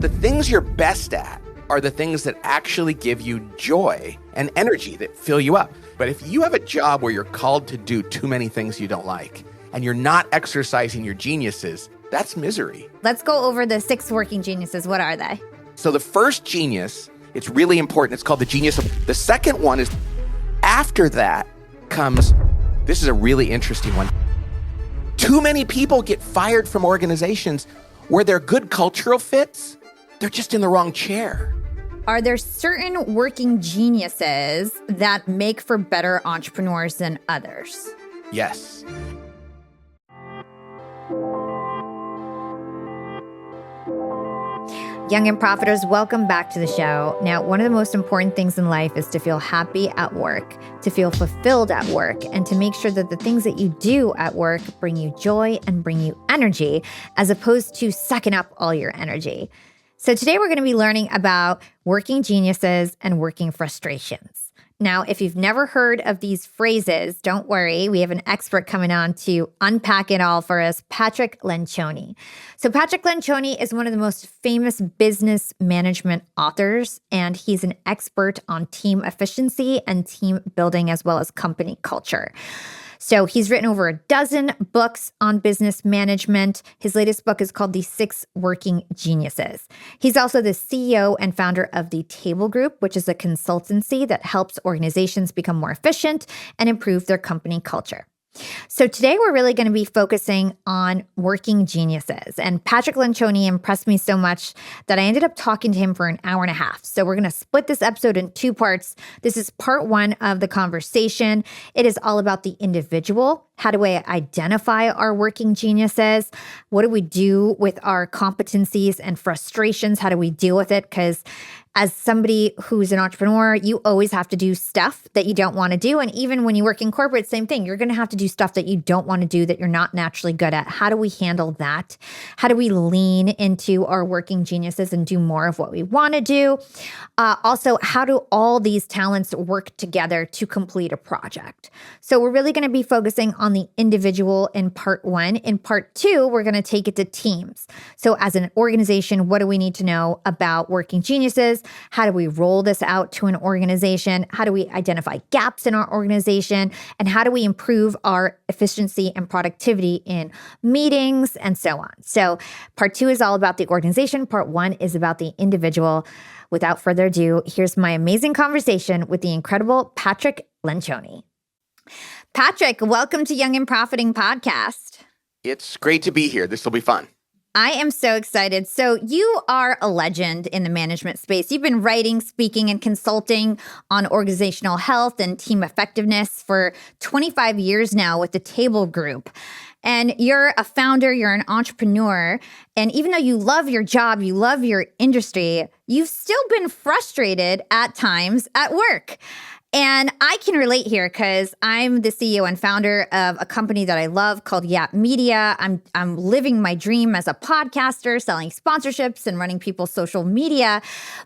The things you're best at are the things that actually give you joy and energy that fill you up. But if you have a job where you're called to do too many things you don't like, and you're not exercising your geniuses, that's misery. Let's go over the 6 working geniuses. What are they? So the first genius, it's really important. It's called the genius of. The second one is after that comes, this is a really interesting one. Too many people get fired from organizations where they're good cultural fits. They're just in the wrong chair. Are there certain working geniuses that make for better entrepreneurs than others? Yes. Young and Profiters, welcome back to the show. Now, one of the most important things in life is to feel happy at work, to feel fulfilled at work, and to make sure that the things that you do at work bring you joy and bring you energy, as opposed to sucking up all your energy. So today we're going to be learning about working geniuses and working frustrations. Now, if you've never heard of these phrases, don't worry. We have an expert coming on to unpack it all for us, Patrick Lencioni. So Patrick Lencioni is one of the most famous business management authors, and he's an expert on team efficiency and team building as well as company culture. So he's written over a dozen books on business management. His latest book is called The 6 Working Geniuses. He's also the CEO and founder of the Table Group, which is a consultancy that helps organizations become more efficient and improve their company culture. So today we're really going to be focusing on working geniuses. And Patrick Lencioni impressed me so much that I ended up talking to him for an hour and a half. So we're going to split this episode in 2 parts. This is part 1 of the conversation. It is all about the individual. How do we identify our working geniuses? What do we do with our competencies and frustrations? How do we deal with it? Because as somebody who's an entrepreneur, you always have to do stuff that you don't want to do. And even when you work in corporate, same thing. You're going to have to do stuff that you don't want to do, that you're not naturally good at. How do we handle that? How do we lean into our working geniuses and do more of what we want to do? Also, how do all these talents work together to complete a project? So we're really going to be focusing on the individual in part 1. In part 2, we're going to take it to teams. So as an organization, what do we need to know about working geniuses? How do we roll this out to an organization? How do we identify gaps in our organization? And how do we improve our efficiency and productivity in meetings and so on? So part 2 is all about the organization. Part 1 is about the individual. Without further ado, here's my amazing conversation with the incredible Patrick Lencioni. Patrick, welcome to Young and Profiting Podcast. It's great to be here. This will be fun. I am so excited. So you are a legend in the management space. You've been writing, speaking, and consulting on organizational health and team effectiveness for 25 years now with the Table Group. And you're a founder, you're an entrepreneur. And even though you love your job, you love your industry, you've still been frustrated at times at work. And I can relate here because I'm the CEO and founder of a company that I love called Yap Media. I'm living my dream as a podcaster, selling sponsorships and running people's social media.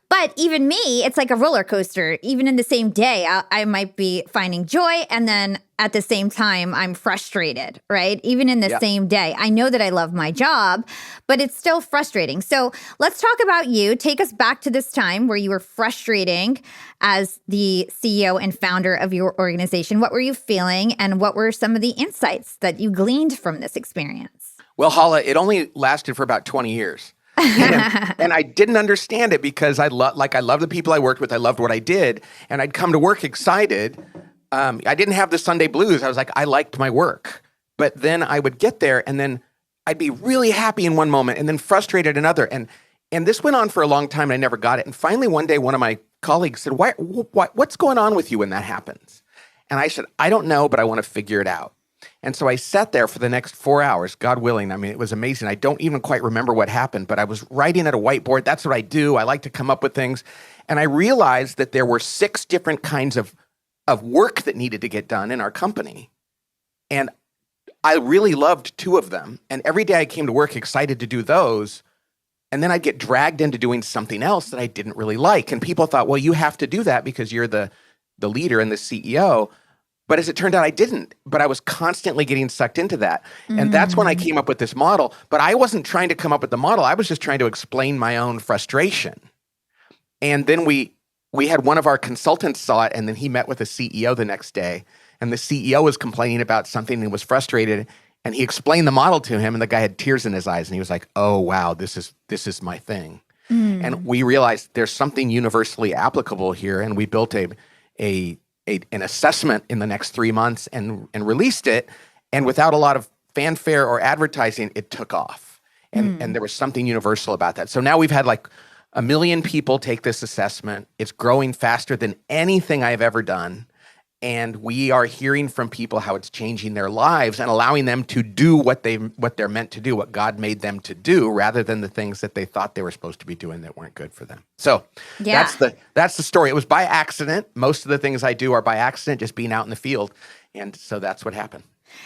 But even me, it's like a roller coaster. Even in the same day, I might be finding joy, and then at the same time, I'm frustrated, right? Even in the same day. I know that I love my job, but it's still frustrating. So let's talk about you. Take us back to this time where you were frustrating as the CEO and founder of your organization. What were you feeling, and what were some of the insights that you gleaned from this experience? Well, Hala, it only lasted for about 20 years. and I didn't understand it because I love the people I worked with. I loved what I did. And I'd come to work excited. I didn't have the Sunday blues. I was like, I liked my work. But then I would get there, and then I'd be really happy in one moment and then frustrated another. And this went on for a long time, and I never got it. And finally, one day, one of my colleagues said, what's going on with you when that happens? And I said, I don't know, but I want to figure it out. And so I sat there for the next 4 hours, God willing. I mean, it was amazing. I don't even quite remember what happened, but I was writing at a whiteboard. That's what I do. I like to come up with things. And I realized that there were 6 different kinds of work that needed to get done in our company. And I really loved 2 of them. And every day I came to work excited to do those. And then I'd get dragged into doing something else that I didn't really like. And people thought, well, you have to do that because you're the leader and the CEO. But as it turned out, I didn't. But I was constantly getting sucked into that. And that's when I came up with this model. But I wasn't trying to come up with the model. I was just trying to explain my own frustration. And then we had one of our consultants saw it, and then he met with the CEO the next day. And the CEO was complaining about something and was frustrated. And he explained the model to him, and the guy had tears in his eyes. And he was like, oh, wow, this is my thing. And we realized there's something universally applicable here. And we built an assessment in the next 3 months and released it. And without a lot of fanfare or advertising, it took off. And there was something universal about that. So now we've had like 1 million people take this assessment. It's growing faster than anything I've ever done. And we are hearing from people how it's changing their lives and allowing them to do what they're meant to do, what God made them to do, rather than the things that they thought they were supposed to be doing that weren't good for them. So that's the story. It was by accident. Most of the things I do are by accident, just being out in the field. And so that's what happened.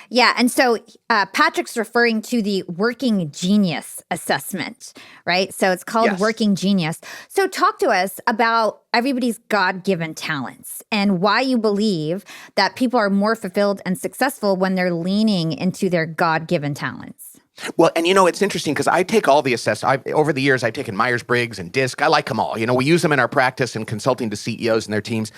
Yeah. And so Patrick's referring to the Working Genius assessment, right? So it's called Working Genius. So talk to us about everybody's God-given talents and why you believe that people are more fulfilled and successful when they're leaning into their God-given talents. Well, and it's interesting because I take all the assessments. Over the years, I've taken Myers-Briggs and DISC. I like them all. We use them in our practice and consulting to CEOs and their teams.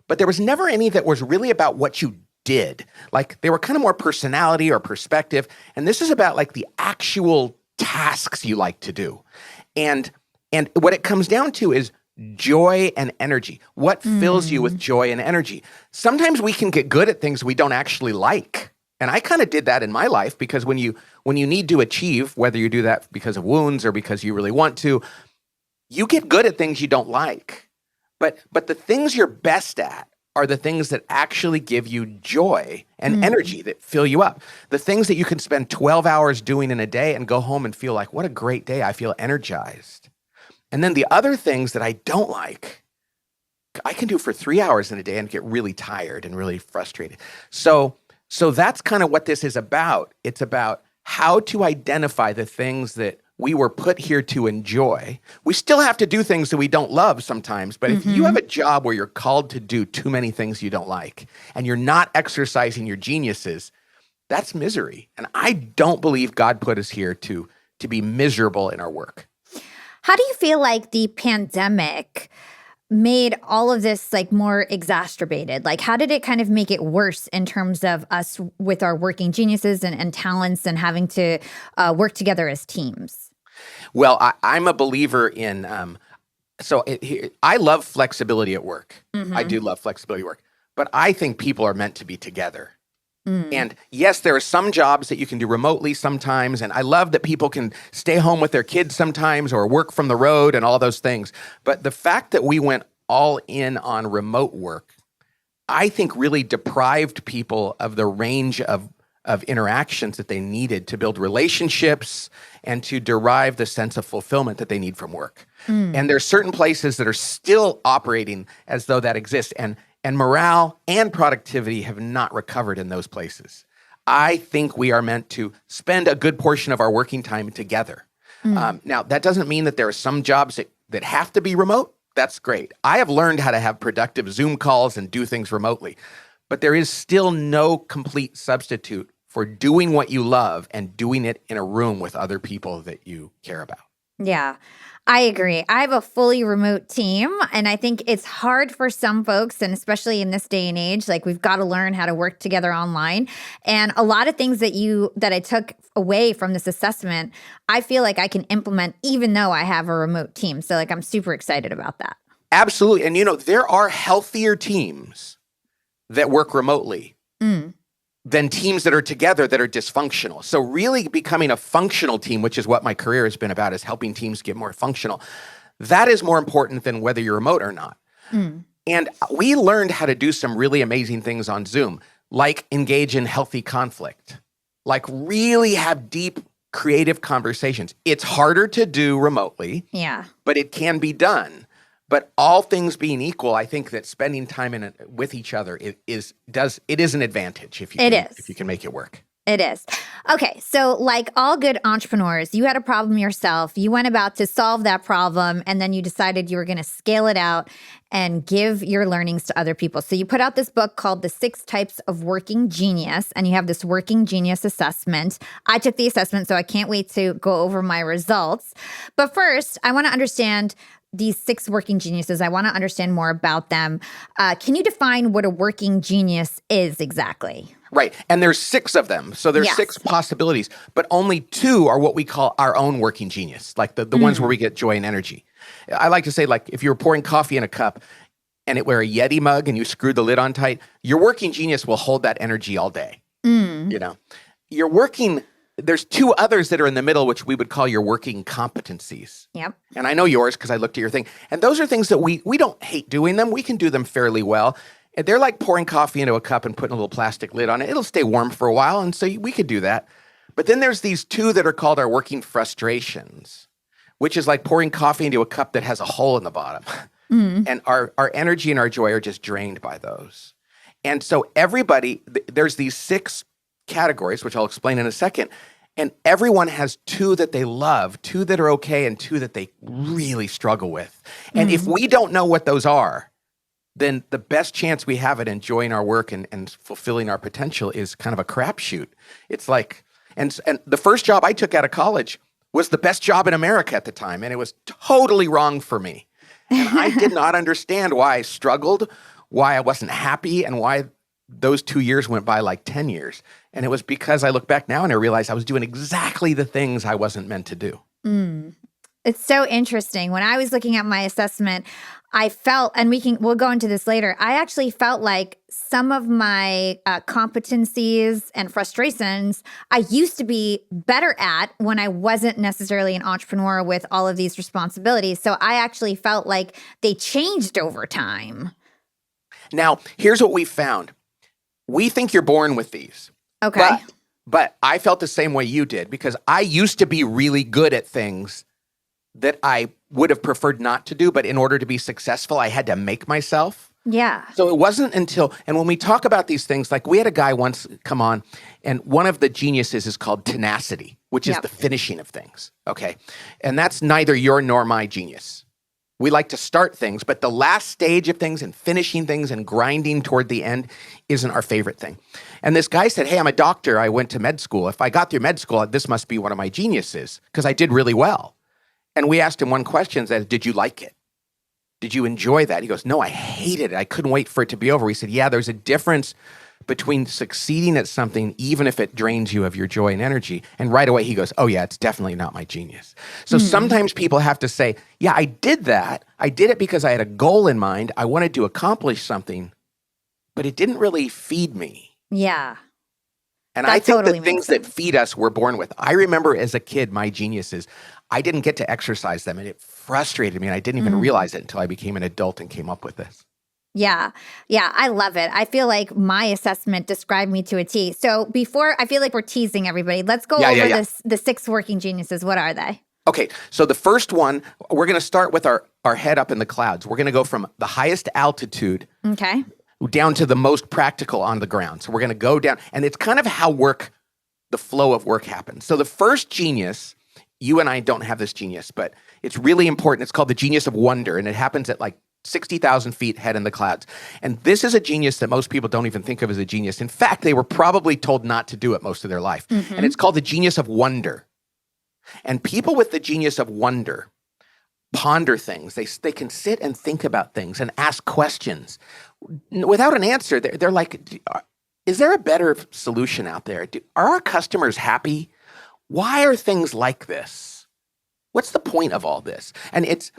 But there was never any that was really about what you did. Like they were kind of more personality or perspective. And this is about like the actual tasks you like to do. And what it comes down to is joy and energy. What fills you with joy and energy? Sometimes we can get good at things we don't actually like. And I kind of did that in my life because when you need to achieve, whether you do that because of wounds or because you really want to, you get good at things you don't like. But the things you're best at are the things that actually give you joy and energy, that fill you up. The things that you can spend 12 hours doing in a day and go home and feel like, what a great day, I feel energized. And then the other things that I don't like, I can do for 3 hours in a day and get really tired and really frustrated. So that's kind of what this is about. It's about how to identify the things that we were put here to enjoy. We still have to do things that we don't love sometimes, but if you have a job where you're called to do too many things you don't like, and you're not exercising your geniuses, that's misery. And I don't believe God put us here to be miserable in our work. How do you feel like the pandemic made all of this like more exacerbated? Like how did it kind of make it worse in terms of us with our working geniuses and talents and having to work together as teams? Well, I'm a believer in, I love flexibility at work. I do love flexibility at work, but I think people are meant to be together. And yes, there are some jobs that you can do remotely sometimes. And I love that people can stay home with their kids sometimes or work from the road and all those things. But the fact that we went all in on remote work, I think really deprived people of the range of interactions that they needed to build relationships and to derive the sense of fulfillment that they need from work. And there's certain places that are still operating as though that exists. And morale and productivity have not recovered in those places. I think we are meant to spend a good portion of our working time together. Now, that doesn't mean that there are some jobs that have to be remote. That's great. I have learned how to have productive Zoom calls and do things remotely. But there is still no complete substitute for doing what you love and doing it in a room with other people that you care about. Yeah, I agree. I have a fully remote team, and I think it's hard for some folks, and especially in this day and age, like we've got to learn how to work together online. And a lot of things that I took away from this assessment, I feel like I can implement even though I have a remote team. So like I'm super excited about that. Absolutely. And there are healthier teams that work remotely than teams that are together that are dysfunctional. So really becoming a functional team, which is what my career has been about, is helping teams get more functional. That is more important than whether you're remote or not. And we learned how to do some really amazing things on Zoom, like engage in healthy conflict, like really have deep creative conversations. It's harder to do remotely, but it can be done. But all things being equal, I think that spending time with each other is an advantage if you can make it work. It is. Okay, so like all good entrepreneurs, you had a problem yourself. You went about to solve that problem, and then you decided you were going to scale it out and give your learnings to other people. So you put out this book called The 6 Types of Working Genius, and you have this Working Genius assessment. I took the assessment, so I can't wait to go over my results. But first, I want to understand these 6 working geniuses. I want to understand more about them. Can you define what a working genius is exactly? Right. And there's 6 of them. So there's Yes. 6 possibilities, but only 2 are what we call our own working genius, like the ones where we get joy and energy. I like to say, like, if you were pouring coffee in a cup and it were a Yeti mug and you screwed the lid on tight, your working genius will hold that energy all day. You know, there's 2 others that are in the middle, which we would call your working competencies. Yep. And I know yours because I looked at your thing. And those are things that we don't hate doing them. We can do them fairly well. And they're like pouring coffee into a cup and putting a little plastic lid on it. It'll stay warm for a while, and so we could do that. But then there's these 2 that are called our working frustrations, which is like pouring coffee into a cup that has a hole in the bottom. And our energy and our joy are just drained by those. And so there's these 6 categories, which I'll explain in a second, and everyone has 2 that they love, 2 that are okay, and 2 that they really struggle with. And if we don't know what those are, then the best chance we have at enjoying our work and fulfilling our potential is kind of a crapshoot. It's like, and the first job I took out of college was the best job in America at the time, and it was totally wrong for me. And I did not understand why I struggled, why I wasn't happy, and why those 2 years went by like 10 years. And it was because I look back now and I realized I was doing exactly the things I wasn't meant to do. It's so interesting. When I was looking at my assessment, I felt, and we'll go into this later, I actually felt like some of my competencies and frustrations I used to be better at when I wasn't necessarily an entrepreneur with all of these responsibilities. So I actually felt like they changed over time. Now, here's what we found. We think you're born with these. Okay. But I felt the same way you did because I used to be really good at things that I would have preferred not to do, but in order to be successful, I had to make myself. Yeah. So it wasn't until, and when we talk about these things, like we had a guy once come on, and one of the geniuses is called tenacity, which is the finishing of things, okay? And that's neither your nor my genius. We like to start things, but the last stage of things and finishing things and grinding toward the end isn't our favorite thing. And this guy said, hey, I'm a doctor. I went to med school. If I got through med school, this must be one of my geniuses because I did really well. And we asked him one question, that did you like it? Did you enjoy that? He goes, no, I hated it. I couldn't wait for it to be over. We said, yeah, there's a difference between succeeding at something, even if it drains you of your joy and energy. And right away he goes, oh yeah, it's definitely not my genius. So sometimes people have to say, yeah, I did that. I did it because I had a goal in mind. I wanted to accomplish something, but it didn't really feed me. Yeah. And That I think totally the things makes that feed us we're born with. I remember as a kid, my geniuses, I didn't get to exercise them, and it frustrated me, and I didn't even realize it until I became an adult and came up with this. Yeah. Yeah. I love it. I feel like my assessment described me to a T. So I feel like we're teasing everybody. Let's go over the 6 working geniuses. What are they? Okay. So the first one, we're going to start with our head up in the clouds. We're going to go from the highest altitude down to the most practical on the ground. So we're going to go down, and it's kind of how the flow of work happens. So the first genius, you and I don't have this genius, but it's really important. It's called the genius of wonder, and it happens at like 60,000 feet head in the clouds. And this is a genius that most people don't even think of as a genius. In fact, they were probably told not to do it most of their life. And it's called the genius of wonder. And people with the genius of wonder ponder things. They can sit and think about things and ask questions. Without an answer, they're like, is there a better solution out there? Are our customers happy? Why are things like this? What's the point of all this? And it's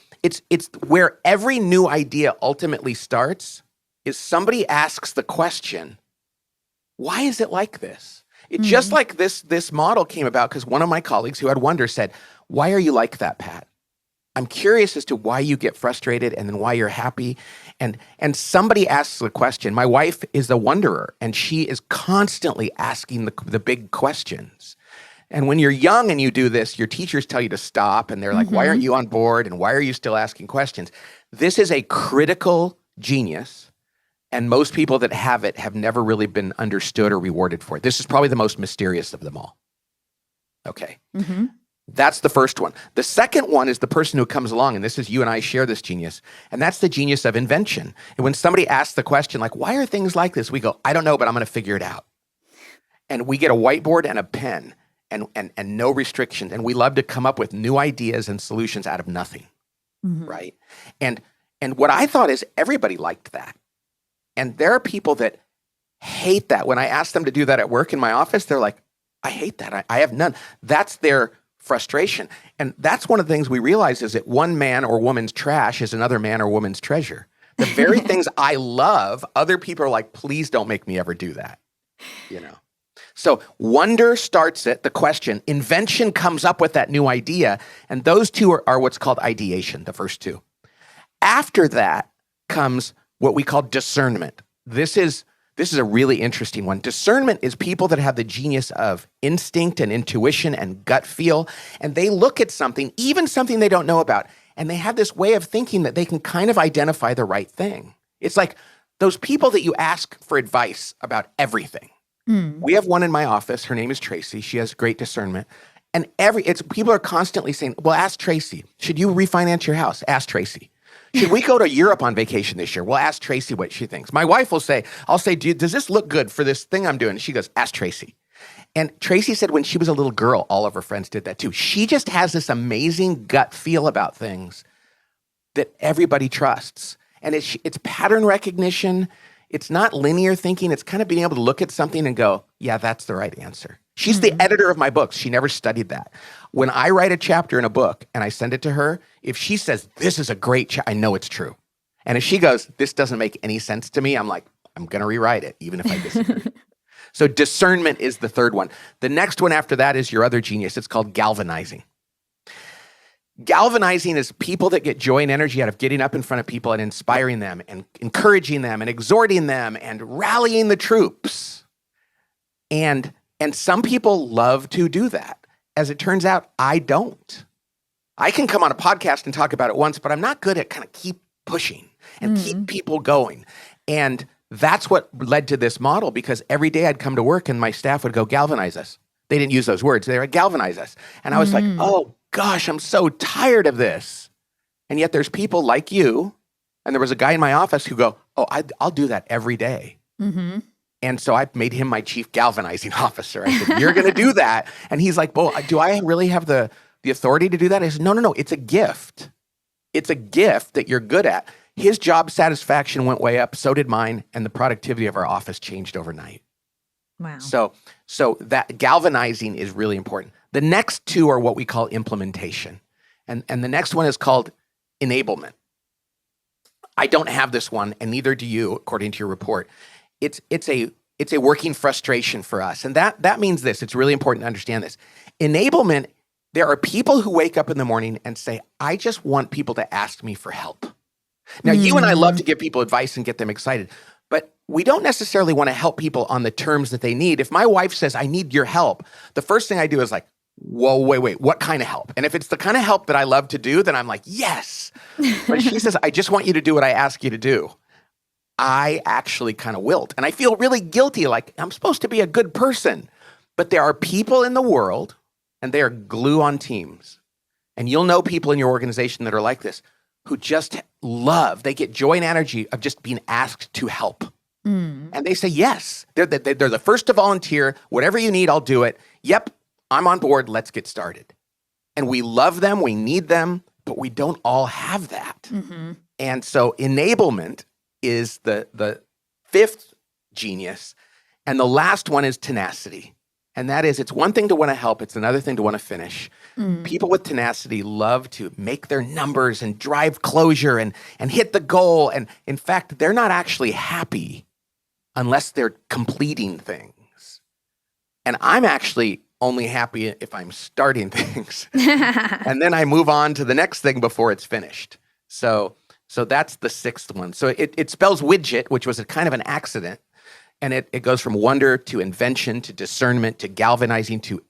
where every new idea ultimately starts is somebody asks the question, why is it like this? It's just like this model came about because one of my colleagues who had wonder said, why are you like that, Pat? I'm curious as to why you get frustrated and then why you're happy. And somebody asks the question. My wife is a wonderer, and she is constantly asking the big questions. And when you're young and you do this, your teachers tell you to stop, and they're like, why aren't you on board? And why are you still asking questions? This is a critical genius And most people that have it have never really been understood or rewarded for it. This is probably the most mysterious of them all. Okay. Mm-hmm. That's the first one. The second one is the person who comes along, and this is you and I share this genius, and that's the genius of invention. And when somebody asks the question, like, why are things like this? We go, I don't know, but I'm going to figure it out. And we get a whiteboard and a pen and no restrictions. And we love to come up with new ideas and solutions out of nothing, right? And what I thought is everybody liked that. And there are people that hate that. When I ask them to do that at work in my office, they're like, I hate that. I have none. That's their frustration. And that's one of the things we realize is that one man or woman's trash is another man or woman's treasure. The very things I love, other people are like, please don't make me ever do that. So wonder starts it, the question. Invention comes up with that new idea. And those two are what's called ideation, the first two. After that comes what we call discernment. This is a really interesting one. Discernment is people that have the genius of instinct and intuition and gut feel, and they look at something, even something they don't know about, and they have this way of thinking that they can kind of identify the right thing. It's like those people that you ask for advice about everything. We have one in my office. Her name is Tracy. She has great discernment. And people are constantly saying, well, ask Tracy. Should you refinance your house? Ask Tracy. Should we go to Europe on vacation this year? We'll ask Tracy what she thinks. My wife will say, I'll say, does this look good for this thing I'm doing? And she goes, ask Tracy. And Tracy said when she was a little girl, all of her friends did that too. She just has this amazing gut feel about things that everybody trusts. And it's pattern recognition. It's not linear thinking. It's kind of being able to look at something and go, yeah, that's the right answer. She's the editor of my books. She never studied that. When I write a chapter in a book and I send it to her, if she says, this is a great chapter, I know it's true. And if she goes, this doesn't make any sense to me, I'm like, I'm going to rewrite it, even if I disagree. So discernment is the third one. The next one after that is your other genius. It's called galvanizing. Galvanizing is people that get joy and energy out of getting up in front of people and inspiring them and encouraging them and exhorting them and rallying the troops. And some people love to do that. As it turns out, I don't. I can come on a podcast and talk about it once, but I'm not good at kind of keep pushing and keep people going. And that's what led to this model, because every day I'd come to work and my staff would go, galvanize us. They didn't use those words. They were galvanize us. And I was like, oh gosh, I'm so tired of this. And yet there's people like you. And there was a guy in my office who go, oh, I'll do that every day. And so I made him my chief galvanizing officer. I said, you're going to do that. And he's like, well, do I really have the authority to do that? I said, no, it's a gift. It's a gift that you're good at. His job satisfaction went way up. So did mine. And the productivity of our office changed overnight. Wow. So that galvanizing is really important. The next two are what we call implementation. And the next one is called enablement. I don't have this one, and neither do you, according to your report. It's a working frustration for us. And that means this. It's really important to understand this. Enablement, there are people who wake up in the morning and say, I just want people to ask me for help. Now, you and I love to give people advice and get them excited, but we don't necessarily want to help people on the terms that they need. If my wife says, I need your help, the first thing I do is like, whoa, wait, what kind of help? And if it's the kind of help that I love to do, then I'm like, yes. But if she says, I just want you to do what I ask you to do, I actually kind of wilt. And I feel really guilty, like I'm supposed to be a good person. But there are people in the world, and they are glue on teams. And you'll know people in your organization that are like this, who just they get joy and energy of just being asked to help. And they say, yes. They're the first to volunteer. Whatever you need, I'll do it. Yep, I'm on board. Let's get started. And we love them. We need them. But we don't all have that. And so enablement is the fifth genius. And the last one is tenacity. And that is, it's one thing to want to help. It's another thing to want to finish. People with tenacity love to make their numbers and drive closure and hit the goal. And in fact, they're not actually happy unless they're completing things. And I'm actually only happy if I'm starting things. And then I move on to the next thing before it's finished. So that's the sixth one. So it spells widget, which was a kind of an accident. And it goes from wonder to invention to discernment to galvanizing to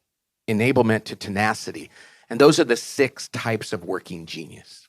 enablement to tenacity. And those are the 6 types of working genius.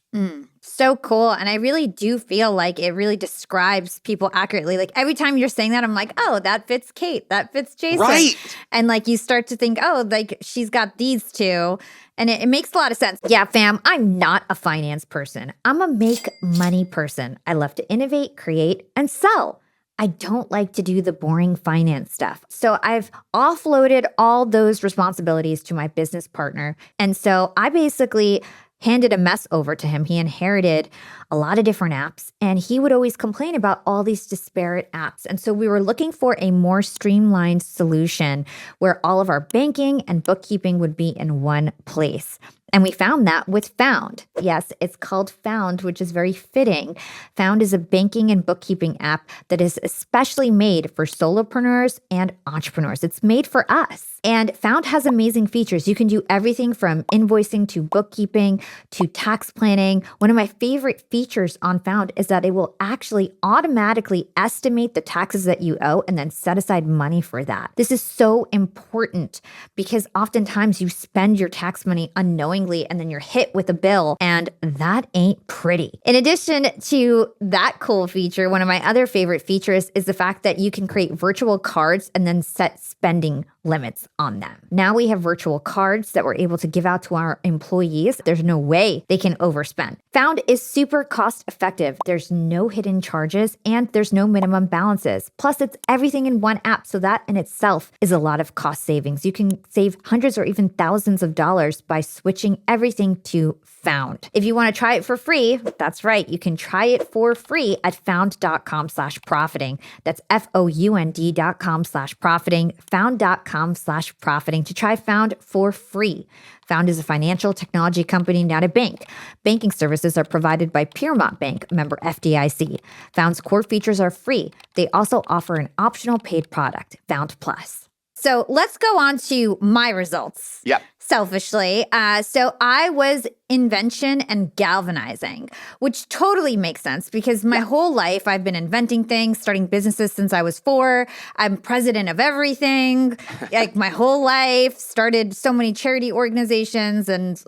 so cool. And I really do feel like it really describes people accurately. Like every time you're saying that, I'm like, oh, that fits Kate. That fits Jason. Right. And like you start to think, oh, like she's got these two. And it makes a lot of sense. Yeah, fam, I'm not a finance person. I'm a make money person. I love to innovate, create, and sell. I don't like to do the boring finance stuff. So I've offloaded all those responsibilities to my business partner. And so I basically handed a mess over to him. He inherited a lot of different apps, and he would always complain about all these disparate apps. And so we were looking for a more streamlined solution where all of our banking and bookkeeping would be in one place. And we found that with Found. Yes, it's called Found, which is very fitting. Found is a banking and bookkeeping app that is especially made for solopreneurs and entrepreneurs. It's made for us. And Found has amazing features. You can do everything from invoicing to bookkeeping to tax planning. One of my favorite features on Found is that it will actually automatically estimate the taxes that you owe and then set aside money for that. This is so important because oftentimes you spend your tax money unknowingly and then you're hit with a bill, and that ain't pretty. In addition to that cool feature, one of my other favorite features is the fact that you can create virtual cards and then set spending limits on them. Now we have virtual cards that we're able to give out to our employees. There's no way they can overspend. Found is super cost effective. There's no hidden charges and there's no minimum balances. Plus, it's everything in one app. So that in itself is a lot of cost savings. You can save hundreds or even thousands of dollars by switching everything to Found. If you want to try it for free, that's right. You can try it for free at found.com/profiting. That's FOUND.com/profiting, found.com/profiting to try Found for free. Found is a financial technology company, not a bank. Banking services are provided by Piermont Bank, member FDIC. Found's core features are free. They also offer an optional paid product, Found Plus. So let's go on to my results. Yep. Selfishly. So I was invention and galvanizing, which totally makes sense because my whole life I've been inventing things, starting businesses since I was 4. I'm president of everything. Like my whole life, started so many charity organizations and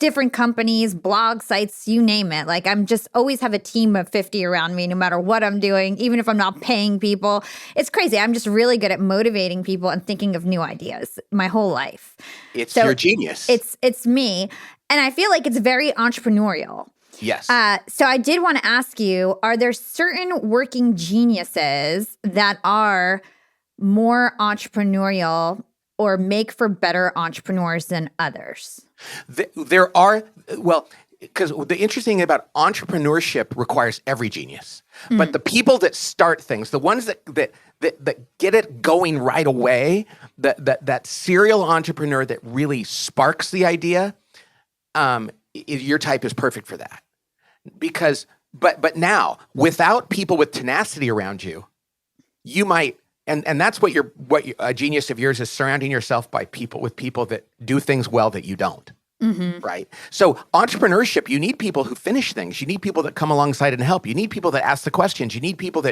different companies, blog sites, you name it. Like I'm just always have a team of 50 around me, no matter what I'm doing, even if I'm not paying people. It's crazy. I'm just really good at motivating people and thinking of new ideas my whole life. It's your genius. It's me. And I feel like it's very entrepreneurial. Yes. So I did want to ask you, are there certain working geniuses that are more entrepreneurial or make for better entrepreneurs than others? There are, well, because the interesting thing about entrepreneurship requires every genius. But the people that start things, the ones that get it going right away, that serial entrepreneur that really sparks the idea, your type is perfect for that. Because, but now, without people with tenacity around you, you might. And that's what a genius of yours is, surrounding yourself with people that do things well that you don't. Right? So entrepreneurship, you need people who finish things. You need people that come alongside and help. You need people that ask the questions. You need people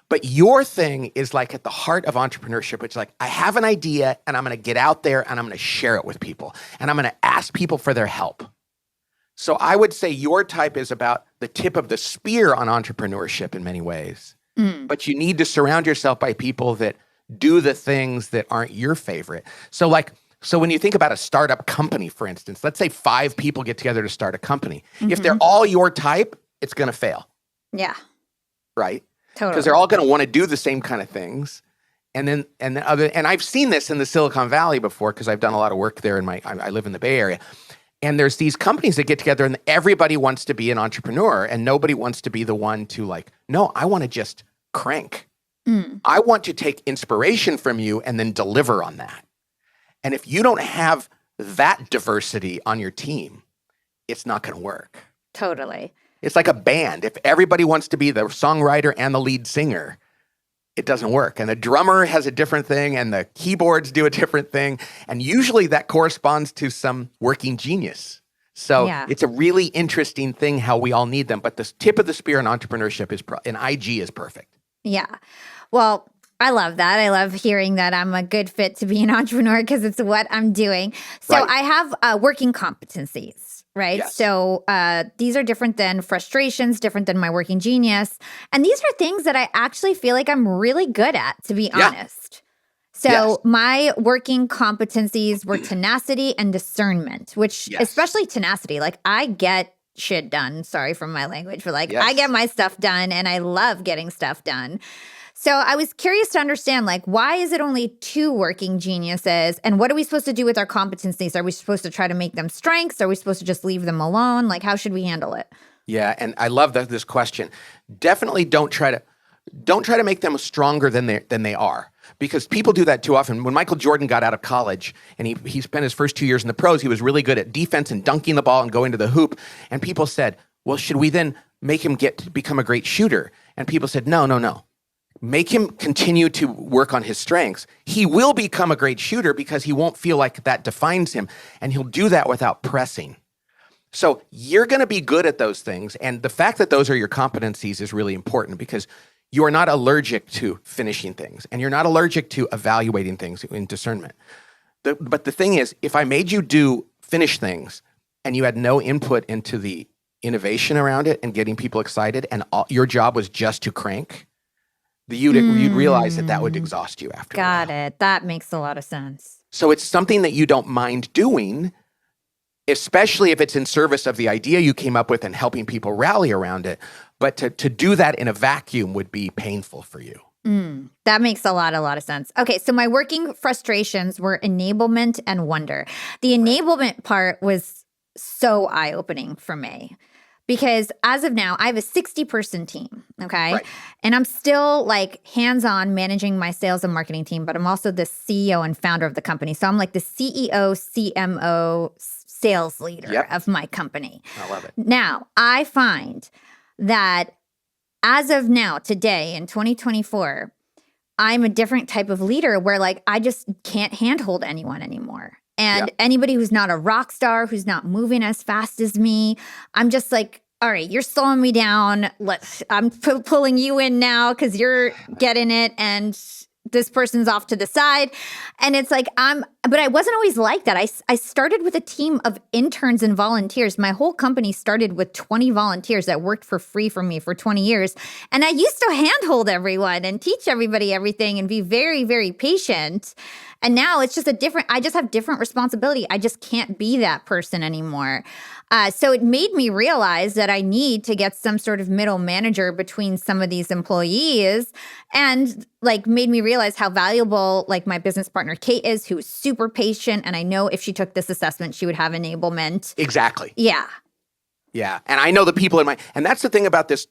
but your thing is like at the heart of entrepreneurship. It's like, I have an idea and I'm going to get out there and I'm going to share it with people. And I'm going to ask people for their help. So I would say your type is about the tip of the spear on entrepreneurship in many ways. But you need to surround yourself by people that do the things that aren't your favorite. So when you think about a startup company, for instance, let's say 5 people get together to start a company. If they're all your type, it's going to fail. Yeah. Right? Totally. Because they're all going to want to do the same kind of things. And I've seen this in the Silicon Valley before because I've done a lot of work there I live in the Bay Area. And there's these companies that get together and everybody wants to be an entrepreneur and nobody wants to be the one to no, I want to just crank. I want to take inspiration from you and then deliver on that. And if you don't have that diversity on your team, it's not going to work. Totally. It's like a band. If everybody wants to be the songwriter and the lead singer, it doesn't work. And the drummer has a different thing and the keyboards do a different thing. And usually that corresponds to some working genius. So It's a really interesting thing how we all need them. But the tip of the spear in entrepreneurship in IG is perfect. Yeah. Well, I love that. I love hearing that I'm a good fit to be an entrepreneur because it's what I'm doing. So Right. I have working competencies. right? Yes. So these are different than frustrations, different than my working genius. And these are things that I actually feel like I'm really good at, to be Yeah. honest. So Yes. my working competencies were tenacity and discernment, which Yes. especially tenacity, like I get shit done. Sorry for my language, but like I Yes. get my stuff done and I love getting stuff done. So I was curious to understand, like, why is it only 2 working geniuses? And what are we supposed to do with our competencies? Are we supposed to try to make them strengths? Are we supposed to just leave them alone? Like, how should we handle it? Yeah, and I love this question. Definitely don't try to make them stronger than they are, because people do that too often. When Michael Jordan got out of college and he spent his first 2 years in the pros, he was really good at defense and dunking the ball and going to the hoop. And people said, "Well, should we then make him become a great shooter?" And people said, "No, no, no. Make him continue to work on his strengths. He will become a great shooter because he won't feel like that defines him, and he'll do that without pressing." So you're going to be good at those things. And the fact that those are your competencies is really important, because you are not allergic to finishing things, and you're not allergic to evaluating things in discernment. But the thing is, if I made you finish things and you had no input into the innovation around it and getting people excited, and your job was just to crank, you'd realize that would exhaust you after a while. Got it. That makes a lot of sense. So it's something that you don't mind doing, especially if it's in service of the idea you came up with and helping people rally around it. But to do that in a vacuum would be painful for you. That makes a lot of sense. Okay, so my working frustrations were enablement and wonder. The enablement part was so eye-opening for me, because as of now, I have a 60-person team, okay? Right. And I'm still like hands-on managing my sales and marketing team, but I'm also the CEO and founder of the company. So I'm like the CEO, CMO, sales leader of my company. I love it. Now, I find that as of now, today in 2024, I'm a different type of leader where like I just can't handhold anyone anymore. And anybody who's not a rock star, who's not moving as fast as me, I'm just like, all right, you're slowing me down. I'm pulling you in now because you're getting it, and this person's off to the side. And it's like, but I wasn't always like that. I started with a team of interns and volunteers. My whole company started with 20 volunteers that worked for free for me for 20 years. And I used to handhold everyone and teach everybody everything and be very, very patient. And now it's just I just have different responsibility. I just can't be that person anymore. So it made me realize that I need to get some sort of middle manager between some of these employees, and like made me realize how valuable like my business partner Kate is, who is super patient. And I know if she took this assessment, she would have enablement. Exactly. Yeah. Yeah. And I know the people and that's the thing about this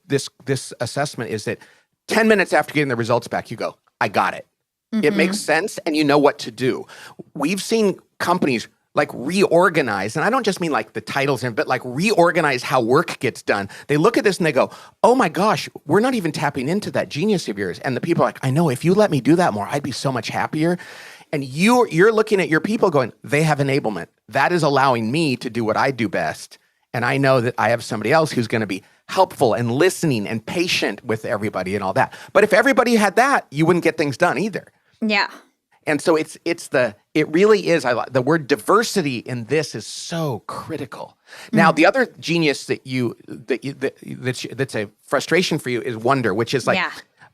assessment is that 10 minutes after getting the results back, you go, I got it. Mm-hmm. It makes sense, and you know what to do. We've seen companies like reorganize, and I don't just mean like the titles, but like reorganize how work gets done. They look at this and they go, oh my gosh, we're not even tapping into that genius of yours. And the people are like, I know, if you let me do that more, I'd be so much happier. And you're looking at your people going, they have enablement. That is allowing me to do what I do best. And I know that I have somebody else who's going to be helpful and listening and patient with everybody and all that. But if everybody had that, you wouldn't get things done either. Yeah. And so it really is, the word diversity in this is so critical. Now, the other genius that's a frustration for you is wonder, which is like,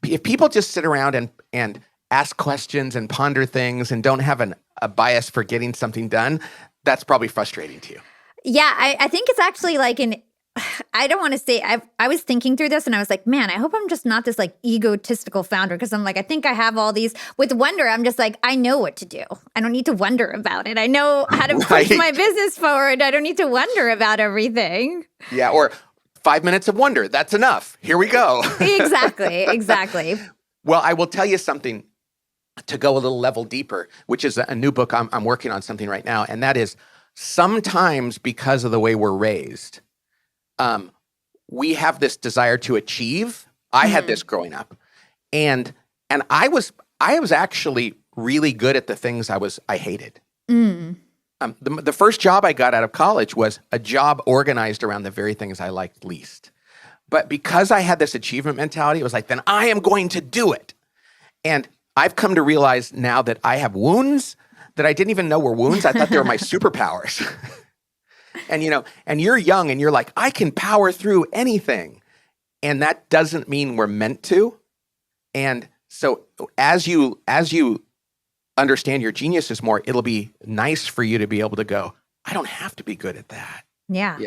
if people just sit around and ask questions and ponder things and don't have a bias for getting something done, that's probably frustrating to you. Yeah, I think it's actually like I don't want to say, I was thinking through this and I was like, man, I hope I'm just not this like egotistical founder, because I'm like, I think I have all these. With wonder, I'm just like, I know what to do. I don't need to wonder about it. I know how to push my business forward. I don't need to wonder about everything. Yeah, or 5 minutes of wonder. That's enough. Here we go. Exactly. Well, I will tell you something to go a little level deeper, which is a new book. I'm working on something right now, and that is sometimes because of the way we're raised, we have this desire to achieve. I had this growing up, and I was actually really good at the things I hated. The first job I got out of college was a job organized around the very things I liked least. But because I had this achievement mentality, it was like, then I am going to do it. And I've come to realize now that I have wounds that I didn't even know were wounds. I thought they were my superpowers. and you're young and you're like, I can power through anything. And that doesn't mean we're meant to. And so as you understand your geniuses more, it'll be nice for you to be able to go, I don't have to be good at that. Yeah.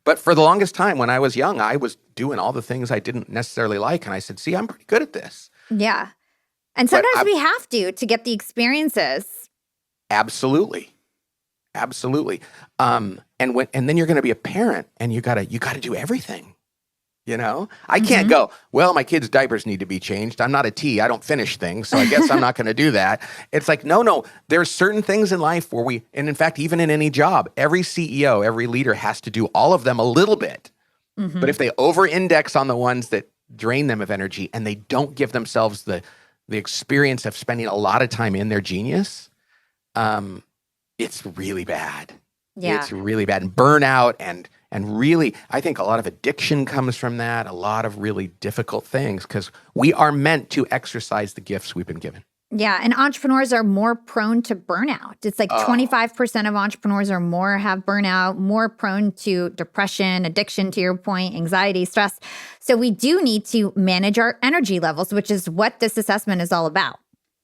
But for the longest time when I was young, I was doing all the things I didn't necessarily like. And I said, see, I'm pretty good at this. Yeah. And sometimes we have to get the experiences. Absolutely. Absolutely. And then you're going to be a parent and you gotta do everything. I can't go, well, my kids' diapers need to be changed. I'm not a T. I don't finish things. So I guess I'm not going to do that. It's like, no, there's certain things in life where and in fact, even in any job, every CEO, every leader has to do all of them a little bit. But if they over-index on the ones that drain them of energy and they don't give themselves the experience of spending a lot of time in their genius, it's really bad. Yeah. It's really bad. And burnout and really, I think a lot of addiction comes from that, a lot of really difficult things, because we are meant to exercise the gifts we've been given. Yeah, and entrepreneurs are more prone to burnout. It's like 25% of entrepreneurs or more have burnout, more prone to depression, addiction, to your point, anxiety, stress. So we do need to manage our energy levels, which is what this assessment is all about.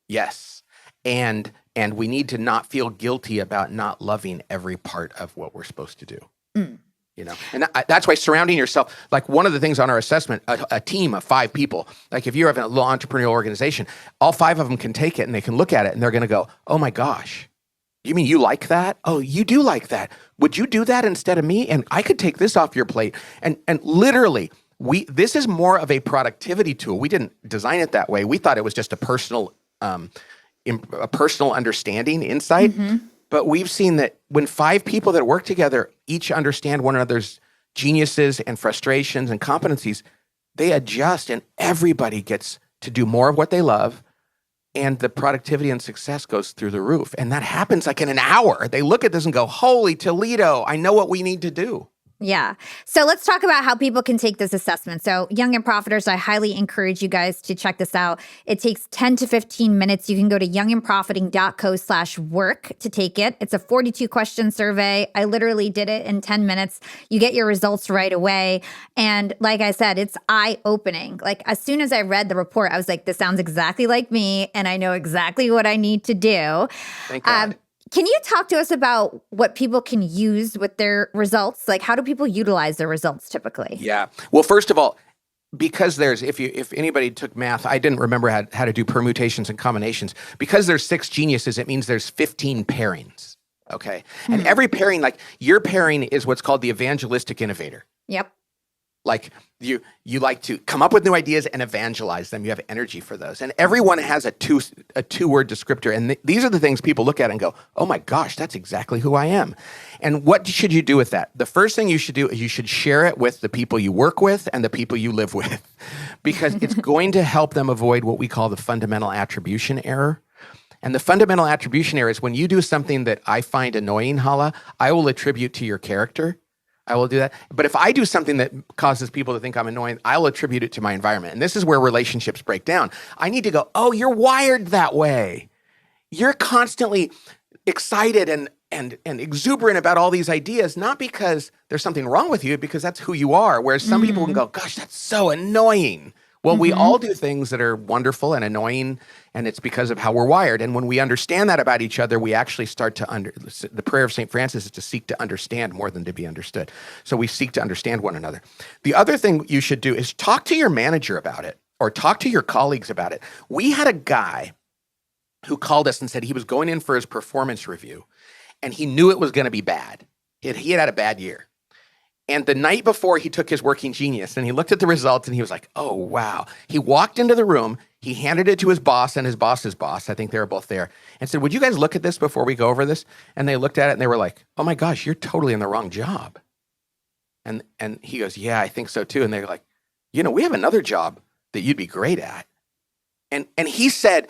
Yes, and we need to not feel guilty about not loving every part of what we're supposed to do. And that's why surrounding yourself, like one of the things on our assessment, a team of 5 people, like if you have a little entrepreneurial organization, all 5 of them can take it and they can look at it and they're going to go, oh my gosh, you mean you like that? Oh, you do like that. Would you do that instead of me? And I could take this off your plate. And literally, this is more of a productivity tool. We didn't design it that way. We thought it was just a personal understanding, insight. But we've seen that when 5 people that work together each understand one another's geniuses and frustrations and competencies, they adjust and everybody gets to do more of what they love, and the productivity and success goes through the roof. And that happens like in an hour. They look at this and go, holy Toledo, I know what we need to do. Yeah. So let's talk about how people can take this assessment. So Young and Profiters, I highly encourage you guys to check this out. It takes 10 to 15 minutes. You can go to youngandprofiting.co/work to take it. It's a 42-question survey. I literally did it in 10 minutes. You get your results right away. And like I said, it's eye-opening. Like as soon as I read the report, I was like, this sounds exactly like me, and I know exactly what I need to do. Thank God. Can you talk to us about what people can use with their results? Like, how do people utilize their results typically? Yeah. Well, first of all, because if anybody took math, I didn't remember how to do permutations and combinations. Because there's 6 geniuses, it means there's 15 pairings. Okay. And every pairing, like your pairing is what's called the evangelistic innovator. Yep. Like you like to come up with new ideas and evangelize them. You have energy for those. And everyone has a 2-word descriptor. And these are the things people look at and go, oh my gosh, that's exactly who I am. And what should you do with that? The first thing you should do is you should share it with the people you work with and the people you live with, because it's going to help them avoid what we call the fundamental attribution error. And the fundamental attribution error is when you do something that I find annoying, Hala, I will attribute to your character. I will do that. But if I do something that causes people to think I'm annoying, I'll attribute it to my environment. And this is where relationships break down. I need to go, oh, you're wired that way. You're constantly excited and exuberant about all these ideas, not because there's something wrong with you, because that's who you are. Whereas some people can go, gosh, that's so annoying. Well, we all do things that are wonderful and annoying, and it's because of how we're wired. And when we understand that about each other, we actually start to the prayer of St. Francis is to seek to understand more than to be understood. So we seek to understand one another. The other thing you should do is talk to your manager about it, or talk to your colleagues about it. We had a guy who called us and said he was going in for his performance review, and he knew it was going to be bad. He had a bad year. And the night before, he took his working genius and he looked at the results and he was like, oh, wow. He walked into the room, he handed it to his boss and his boss's boss, I think they were both there, and said, would you guys look at this before we go over this? And they looked at it and they were like, oh my gosh, you're totally in the wrong job. And he goes, yeah, I think so too. And they're like, we have another job that you'd be great at. And he said,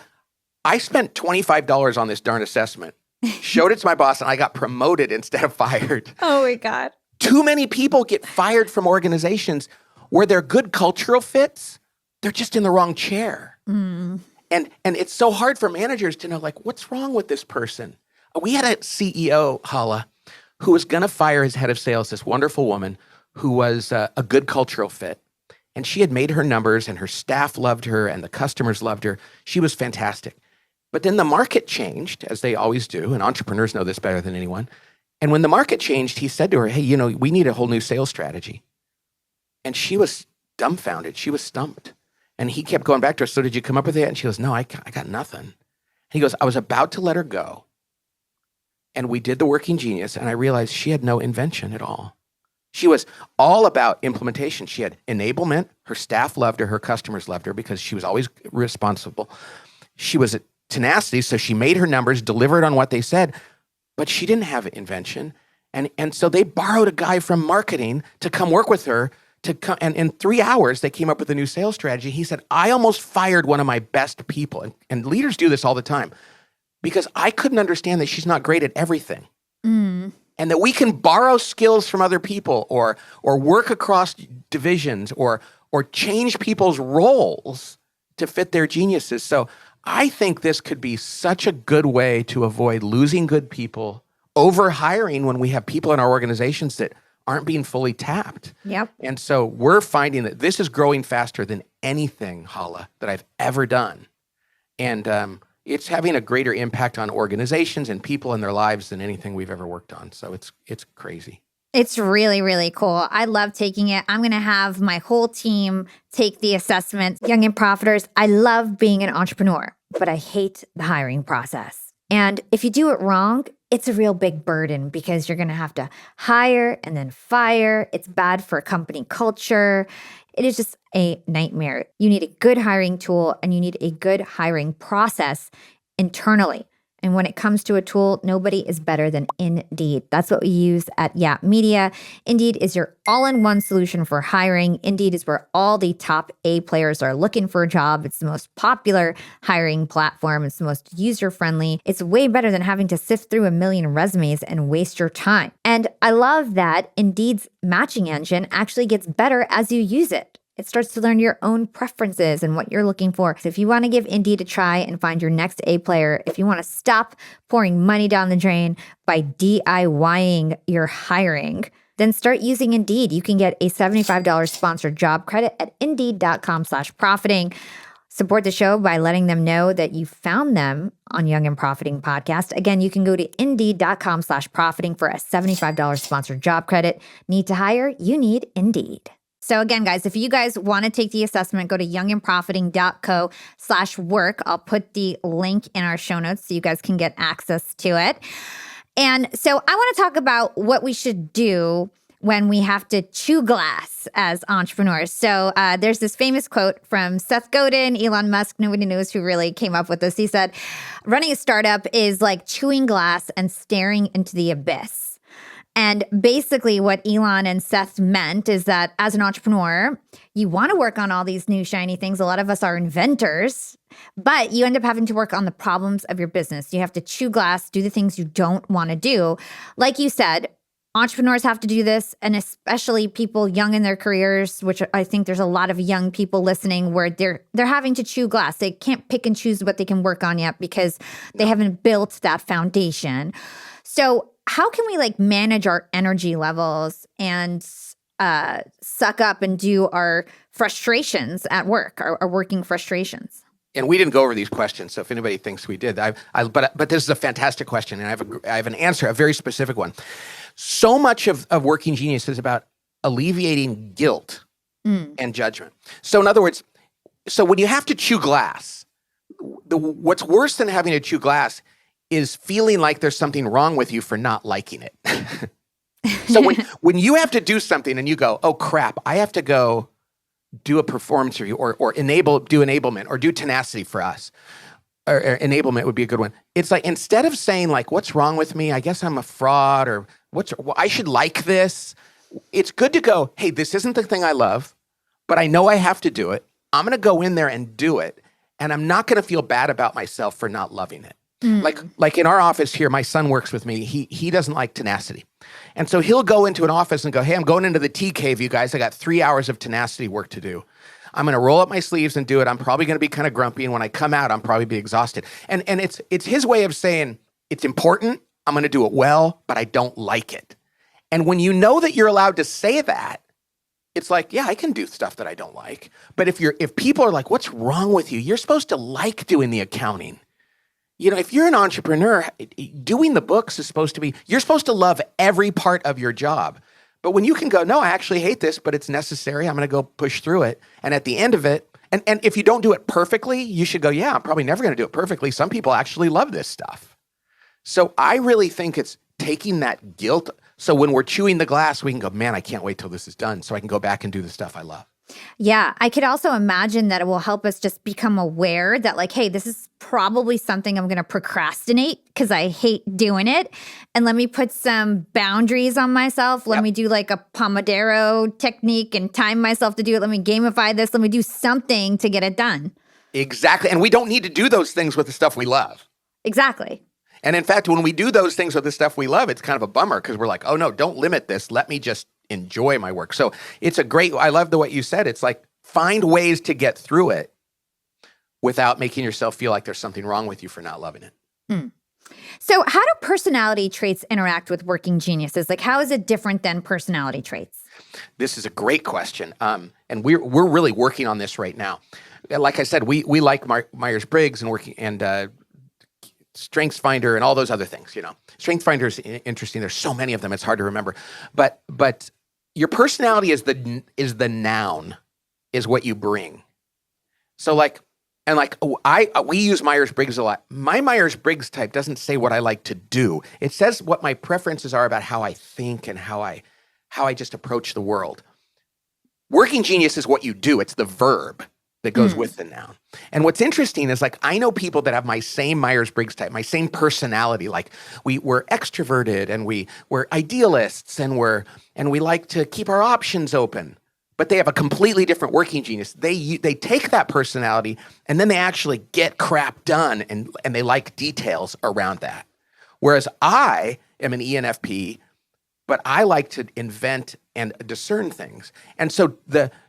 I spent $25 on this darn assessment, showed it to my boss, and I got promoted instead of fired. Oh my God. Too many people get fired from organizations where they're good cultural fits. They're just in the wrong chair. And it's so hard for managers to know, like, what's wrong with this person? We had a CEO, Hala, who was going to fire his head of sales, this wonderful woman who was a good cultural fit. And she had made her numbers and her staff loved her and the customers loved her. She was fantastic. But then the market changed, as they always do, and entrepreneurs know this better than anyone. And when the market changed, he said to her, hey, we need a whole new sales strategy. And she was dumbfounded. She was stumped. And he kept going back to her, so did you come up with it? And she goes, no, I got nothing. And he goes, I was about to let her go. And we did the Working Genius, and I realized she had no invention at all. She was all about implementation. She had enablement. Her staff loved her. Her customers loved her because she was always responsible. She was tenacity, so she made her numbers, delivered on what they said, but she didn't have invention. And so they borrowed a guy from marketing to come work with her. And in 3 hours, they came up with a new sales strategy. He said, I almost fired one of my best people. And leaders do this all the time because I couldn't understand that she's not great at everything. And that we can borrow skills from other people or work across divisions or change people's roles to fit their geniuses. So I think this could be such a good way to avoid losing good people, over hiring when we have people in our organizations that aren't being fully tapped. Yep. And so we're finding that this is growing faster than anything, Hala, that I've ever done. And it's having a greater impact on organizations and people in their lives than anything we've ever worked on. So it's crazy. It's really, really cool. I love taking it. I'm going to have my whole team take the assessment. Young and Profiters, I love being an entrepreneur, but I hate the hiring process. And if you do it wrong, it's a real big burden because you're going to have to hire and then fire. It's bad for company culture. It is just a nightmare. You need a good hiring tool and you need a good hiring process internally. And when it comes to a tool, nobody is better than Indeed. That's what we use at Yap Media. Indeed is your all-in-one solution for hiring. Indeed is where all the top A players are looking for a job. It's the most popular hiring platform. It's the most user-friendly. It's way better than having to sift through a million resumes and waste your time. And I love that Indeed's matching engine actually gets better as you use it. It starts to learn your own preferences and what you're looking for. So if you want to give Indeed a try and find your next A player, if you want to stop pouring money down the drain by DIYing your hiring, then start using Indeed. You can get a $75 sponsored job credit at Indeed.com/profiting. Support the show by letting them know that you found them on Young and Profiting Podcast. Again, you can go to Indeed.com/profiting for a $75 sponsored job credit. Need to hire? You need Indeed. So again, guys, if you guys want to take the assessment, go to youngandprofiting.co/work. I'll put the link in our show notes so you guys can get access to it. And so I want to talk about what we should do when we have to chew glass as entrepreneurs. So there's this famous quote from Seth Godin, Elon Musk. Nobody knows who really came up with this. He said, running a startup is like chewing glass and staring into the abyss. And basically what Elon and Seth meant is that as an entrepreneur, you want to work on all these new shiny things. A lot of us are inventors, but you end up having to work on the problems of your business. You have to chew glass, do the things you don't want to do. Like you said, entrepreneurs have to do this, and especially people young in their careers, which I think there's a lot of young people listening where they're having to chew glass. They can't pick and choose what they can work on yet because they haven't built that foundation. So how can we manage our energy levels and suck up and do our frustrations at work, our working frustrations? And we didn't go over these questions, so if anybody thinks we did, but this is a fantastic question, and I have an answer, a very specific one. So much of Working Genius is about alleviating guilt and judgment. So in other words, so when you have to chew glass, what's worse than having to chew glass is feeling like there's something wrong with you for not liking it. So when you have to do something and you go, oh crap, I have to go do a performance review or do enablement or do tenacity for us, or enablement would be a good one. It's like, instead of saying what's wrong with me? I guess I'm a fraud, or I should like this. It's good to go, hey, this isn't the thing I love, but I know I have to do it. I'm going to go in there and do it. And I'm not going to feel bad about myself for not loving it. Like in our office here, my son works with me. He doesn't like tenacity. And so he'll go into an office and go, hey, I'm going into the tea cave, you guys. I got 3 hours of tenacity work to do. I'm going to roll up my sleeves and do it. I'm probably going to be kind of grumpy. And when I come out, I'm probably be exhausted. And it's his way of saying, it's important. I'm going to do it well, but I don't like it. And when you know that you're allowed to say that, it's like, yeah, I can do stuff that I don't like. But if people are like, what's wrong with you? You're supposed to like doing the accounting. If you're an entrepreneur, doing the books is supposed to be, you're supposed to love every part of your job. But when you can go, no, I actually hate this, but it's necessary. I'm going to go push through it. And at the end of it, and if you don't do it perfectly, you should go, yeah, I'm probably never going to do it perfectly. Some people actually love this stuff. So I really think it's taking that guilt. So when we're chewing the glass, we can go, man, I can't wait till this is done so I can go back and do the stuff I love. Yeah, I could also imagine that it will help us just become aware that like, hey, this is probably something I'm going to procrastinate because I hate doing it. And let me put some boundaries on myself. Let me do like a Pomodoro technique and time myself to do it. Let me gamify this. Let me do something to get it done. Exactly. And we don't need to do those things with the stuff we love. Exactly. And in fact, when we do those things with the stuff we love, it's kind of a bummer because we're like, oh no, don't limit this. Let me just enjoy my work. So I love what you said. It's like, find ways to get through it without making yourself feel like there's something wrong with you for not loving it. So how do personality traits interact with working geniuses? Like, how is it different than personality traits? This is a great question. And we're really working on this right now. Like I said, we like Myers-Briggs and working and StrengthsFinder and all those other things, StrengthsFinder is interesting. There's so many of them. It's hard to remember. But your personality is the noun, is what you bring. So we use Myers-Briggs a lot. My Myers-Briggs type doesn't say what I like to do. It says what my preferences are about how I think and how I just approach the world. Working genius is what you do. It's the verb that goes with the noun. And what's interesting is I know people that have my same Myers-Briggs type, my same personality. Like we're extroverted and we're idealists and we like to keep our options open. But they have a completely different working genius. They take that personality and then they actually get crap done and they like details around that. Whereas I am an ENFP, but I like to invent and discern things. And so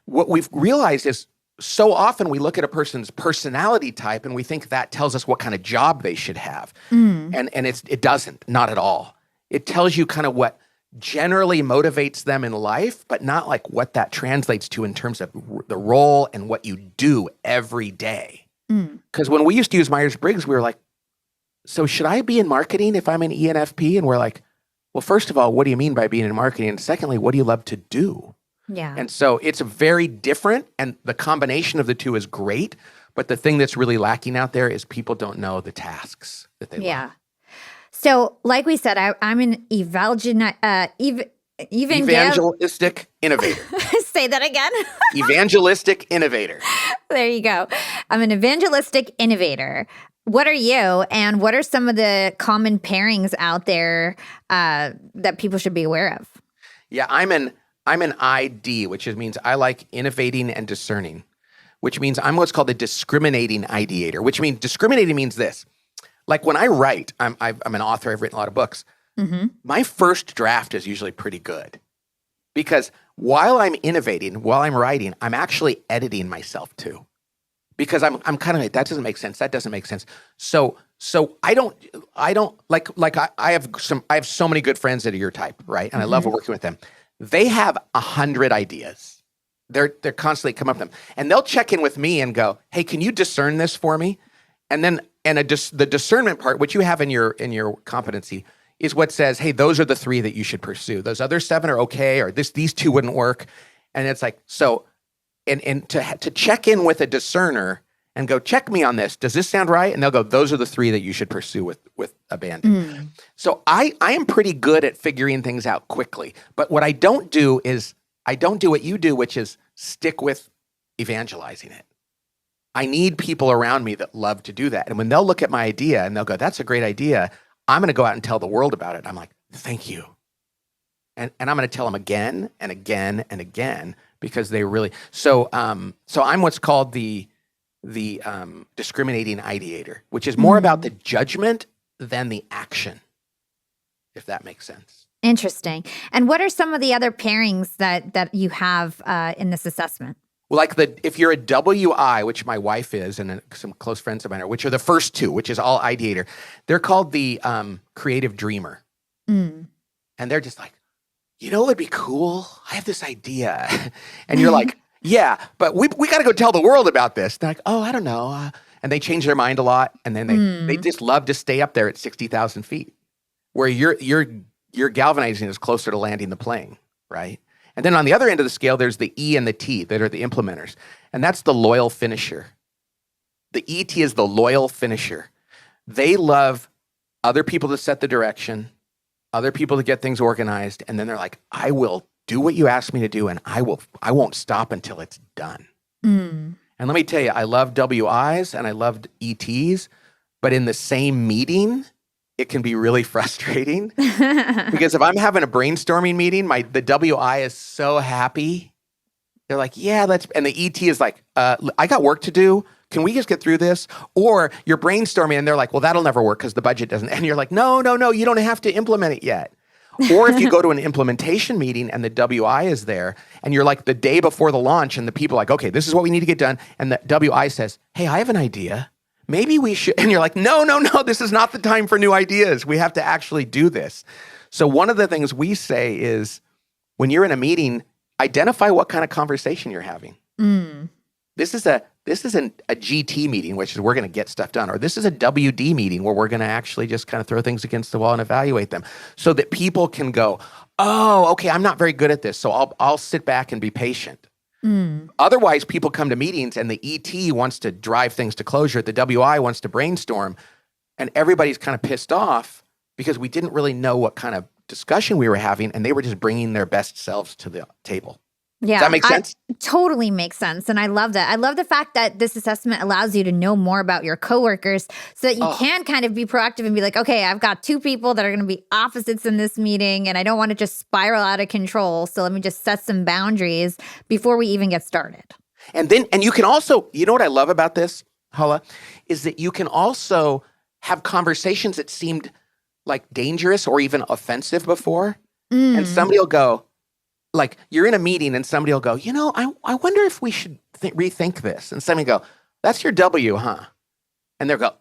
what we've realized is so often we look at a person's personality type and we think that tells us what kind of job they should have. And it doesn't, not at all. It tells you kind of what generally motivates them in life, but not like what that translates to in terms of the role and what you do every day. Because when we used to use Myers-Briggs, we were like, so should I be in marketing if I'm an ENFP? And we're like, well, first of all, what do you mean by being in marketing? And secondly, what do you love to do? Yeah. And so it's very different, and the combination of the two is great, but the thing that's really lacking out there is people don't know the tasks that they love. So like we said, I'm an evangelistic innovator. Say that again. Evangelistic innovator. There you go. I'm an evangelistic innovator. What are you, and what are some of the common pairings out there that people should be aware of? Yeah, I'm an ID, which means I like innovating and discerning, which means I'm what's called a discriminating ideator, which means discriminating means this. Like when I write, I'm an author, I've written a lot of books. My first draft is usually pretty good because while I'm innovating, while I'm writing, I'm actually editing myself too. Because I'm kind of like, that doesn't make sense. That doesn't make sense. So I don't I have so many good friends that are your type, right? And I love working with them. They have 100 ideas. They're constantly come up with them, and they'll check in with me and go, "Hey, can you discern this for me?" And then the discernment part, which you have in your competency, is what says, "Hey, those are the 3 that you should pursue. Those other 7 are okay, or these 2 wouldn't work." And it's like so. And to check in with a discerner and go, check me on this. Does this sound right? And they'll go, those are the 3 that you should pursue with abandon. So I am pretty good at figuring things out quickly. But what I don't do is I don't do what you do, which is stick with evangelizing it. I need people around me that love to do that. And when they'll look at my idea and they'll go, that's a great idea, I'm going to go out and tell the world about it. I'm like, thank you. And I'm going to tell them again and again and again because they really so I'm what's called the discriminating ideator, which is more about the judgment than the action, if that makes sense. Interesting. And what are some of the other pairings that you have in this assessment? like if you're a WI, which my wife is, and some close friends of mine are, which are the first two, which is all ideator, they're called the creative dreamer. Mm. And they're just like, what would be cool? I have this idea. And you're like, yeah, but we got to go tell the world about this. They're like, oh, I don't know. And they change their mind a lot. And then they just love to stay up there at 60,000 feet where you're galvanizing is closer to landing the plane, right? And then on the other end of the scale, there's the E and the T that are the implementers. And that's the loyal finisher. The ET is the loyal finisher. They love other people to set the direction, other people to get things organized. And then they're like, I will do what you asked me to do, and I won't stop until it's done. Mm. And let me tell you, I love WIs and I loved ETs, but in the same meeting, it can be really frustrating because if I'm having a brainstorming meeting, the WI is so happy. They're like, yeah, and the ET is like, I got work to do. Can we just get through this? Or you're brainstorming and they're like, well, that'll never work because the budget doesn't. And you're like, no, you don't have to implement it yet. Or if you go to an implementation meeting and the WI is there and you're like the day before the launch and the people are like, okay, this is what we need to get done. And the WI says, hey, I have an idea. Maybe we should. And you're like, no, this is not the time for new ideas. We have to actually do this. So one of the things we say is when you're in a meeting, identify what kind of conversation you're having. Mm. This isn't a GT meeting, which is we're going to get stuff done, or this is a WD meeting where we're going to actually just kind of throw things against the wall and evaluate them so that people can go, oh, okay, I'm not very good at this, so I'll sit back and be patient. Mm. Otherwise, people come to meetings and the ET wants to drive things to closure, the WI wants to brainstorm, and everybody's kind of pissed off because we didn't really know what kind of discussion we were having, and they were just bringing their best selves to the table. Yeah, Does that make sense? Totally makes sense. And I love that. I love the fact that this assessment allows you to know more about your coworkers so that you can kind of be proactive and be like, okay, I've got two people that are going to be opposites in this meeting and I don't want to just spiral out of control. So let me just set some boundaries before we even get started. And you can also, you know what I love about this, Hala, is that you can also have conversations that seemed like dangerous or even offensive before. And somebody will go, like you're in a meeting and somebody will go, I wonder if we should rethink this. And somebody go, that's your W, huh? And they'll go,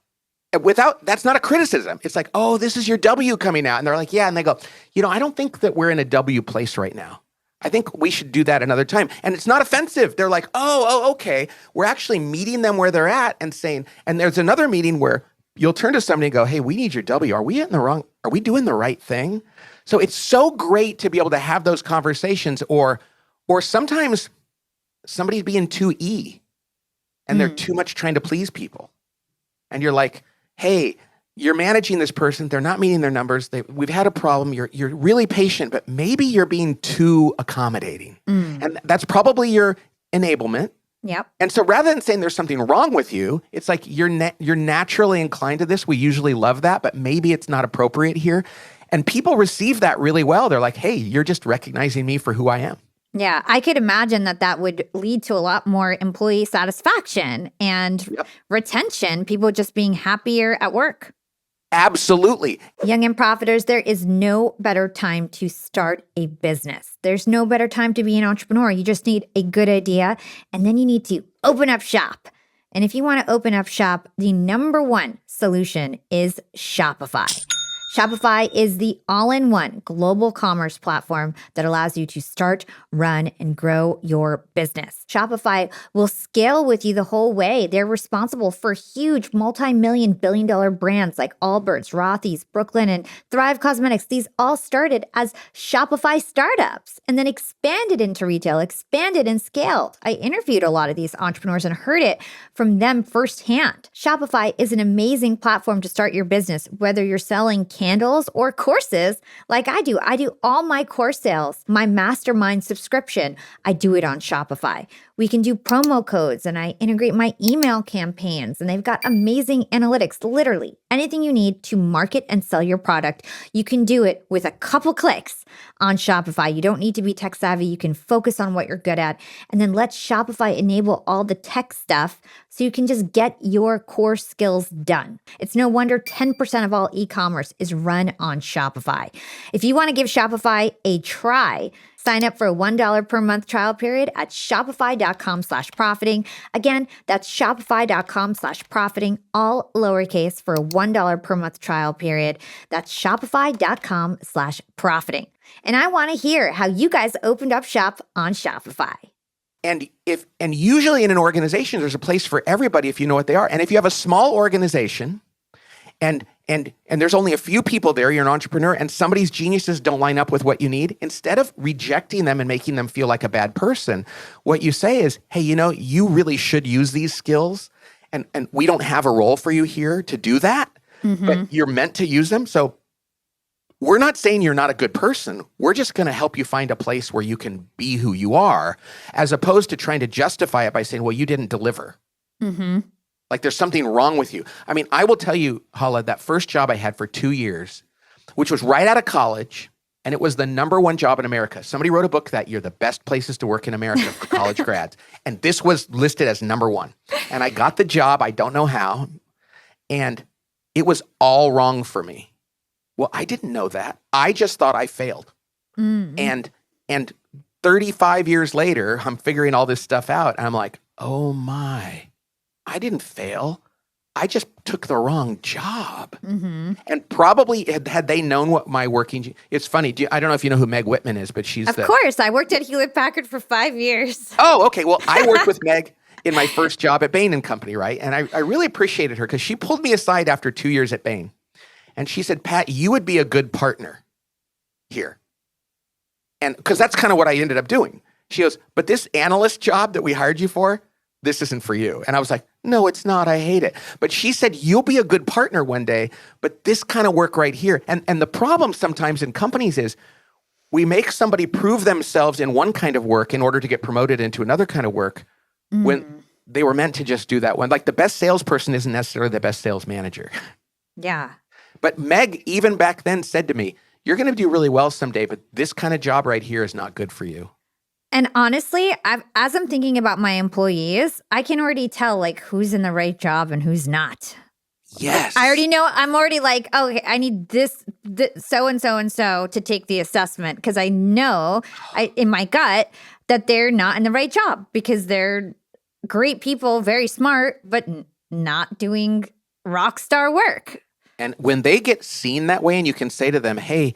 that's not a criticism. It's like, oh, this is your W coming out. And they're like, yeah. And they go, I don't think that we're in a W place right now. I think we should do that another time. And it's not offensive. They're like, oh, okay. We're actually meeting them where they're at and saying, and there's another meeting where you'll turn to somebody and go, hey, we need your W. Are we doing the right thing? So it's so great to be able to have those conversations, or sometimes somebody's being too E and they're too much trying to please people. And you're like, hey, you're managing this person. They're not meeting their numbers. We've had a problem. You're really patient, but maybe you're being too accommodating. And that's probably your enablement. Yep. And so rather than saying there's something wrong with you, it's like you're naturally inclined to this. We usually love that, but maybe it's not appropriate here. And people receive that really well. They're like, hey, you're just recognizing me for who I am. Yeah, I could imagine that would lead to a lot more employee satisfaction and retention, people just being happier at work. Absolutely. Young and profiters, there is no better time to start a business. There's no better time to be an entrepreneur. You just need a good idea, and then you need to open up shop. And if you want to open up shop, the number one solution is Shopify. Shopify is the all-in-one global commerce platform that allows you to start, run, and grow your business. Shopify will scale with you the whole way. They're responsible for huge multi-million, billion-dollar brands like Allbirds, Rothy's, Brooklyn, and Thrive Cosmetics. These all started as Shopify startups and then expanded into retail, expanded and scaled. I interviewed a lot of these entrepreneurs and heard it from them firsthand. Shopify is an amazing platform to start your business, whether you're selling candles or courses like I do. I do all my course sales, my mastermind subscription. I do it on Shopify. We can do promo codes and I integrate my email campaigns, and they've got amazing analytics. Literally anything you need to market and sell your product, you can do it with a couple clicks on Shopify. You don't need to be tech savvy. You can focus on what you're good at, and then let Shopify enable all the tech stuff so you can just get your core skills done. It's no wonder 10% of all e-commerce is run on Shopify. If you want to give Shopify a try, Sign up for a $1 per month trial period at shopify.com/profiting. Again, that's shopify.com/profiting, all lowercase, for a $1 per month trial period. That's shopify.com/profiting. And I want to hear how you guys opened up shop on Shopify. And usually in an organization, there's a place for everybody if you know what they are. And if you have a small organization and there's only a few people there, you're an entrepreneur, and somebody's geniuses don't line up with what you need, instead of rejecting them and making them feel like a bad person, what you say is, hey, you really should use these skills, and we don't have a role for you here to do that, but you're meant to use them. So we're not saying you're not a good person. We're just going to help you find a place where you can be who you are, as opposed to trying to justify it by saying, well, you didn't deliver. Like there's something wrong with you. I mean, I will tell you, Hala, that first job I had for 2 years, which was right out of college, and it was the #1 job in America. Somebody wrote a book that year, The Best Places to Work in America for College Grads. And this was listed as #1. And I got the job, I don't know how, and it was all wrong for me. Well, I didn't know that. I just thought I failed. And 35 years later, I'm figuring all this stuff out, and I'm like, oh my, I didn't fail. I just took the wrong job. And probably had they known what my working, it's funny. I don't know if you know who Meg Whitman is, but she's Of course. I worked at Hewlett-Packard for 5 years. Oh, okay. Well, I worked with Meg in my first job at Bain & Company, right? And I really appreciated her because she pulled me aside after 2 years at Bain. And she said, Pat, you would be a good partner here. And because that's kind of what I ended up doing. She goes, but this analyst job that we hired you for, this isn't for you. And I was like, no, it's not. I hate it. But she said, you'll be a good partner one day, but this kind of work right here. And the problem sometimes in companies is we make somebody prove themselves in one kind of work in order to get promoted into another kind of work when they were meant to just do that one. Like the best salesperson isn't necessarily the best sales manager. Yeah. But Meg, even back then, said to me, you're going to do really well someday, but this kind of job right here is not good for you. And honestly, as I'm thinking about my employees, I can already tell like who's in the right job and who's not. Yes. I already know. I'm already like, oh, okay, I need this so and so and so to take the assessment because I know in my gut that they're not in the right job because they're great people, very smart, but not doing rock star work. And when they get seen that way and you can say to them, hey,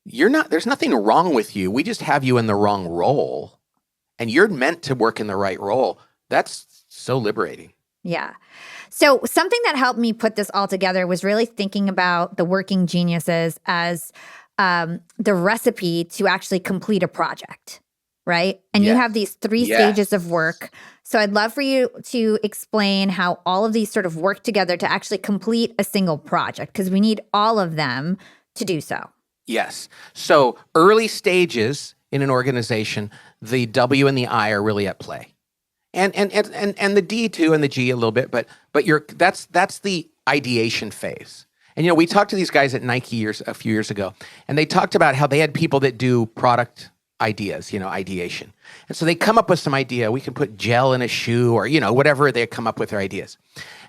there's nothing wrong with you. We just have you in the wrong role. And you're meant to work in the right role. That's so liberating. Yeah. So something that helped me put this all together was really thinking about the working geniuses as the recipe to actually complete a project, right? And you have these 3 stages of work. So I'd love for you to explain how all of these sort of work together to actually complete a single project, because we need all of them to do so. Yes. So early stages in an organization, the W and the I are really at play. And the D too, and the G a little bit, but that's the ideation phase. And we talked to these guys at Nike a few years ago, and they talked about how they had people that do product ideas, ideation. And so they come up with some idea. We can put gel in a shoe or, whatever they come up with their ideas.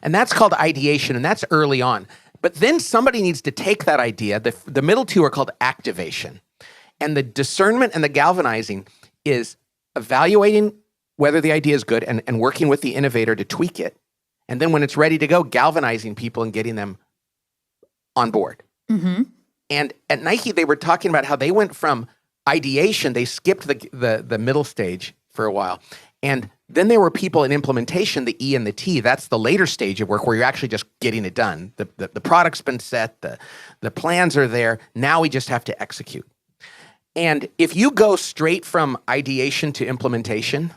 And that's called ideation, and that's early on. But then somebody needs to take that idea. The middle two are called activation. And the discernment and the galvanizing is evaluating whether the idea is good and working with the innovator to tweak it. And then when it's ready to go, galvanizing people and getting them on board. And at Nike, they were talking about how they went from ideation, they skipped the middle stage for a while. And then there were people in implementation, the E and the T. That's the later stage of work where you're actually just getting it done. The product's been set, the plans are there. Now we just have to execute. And if you go straight from ideation to implementation,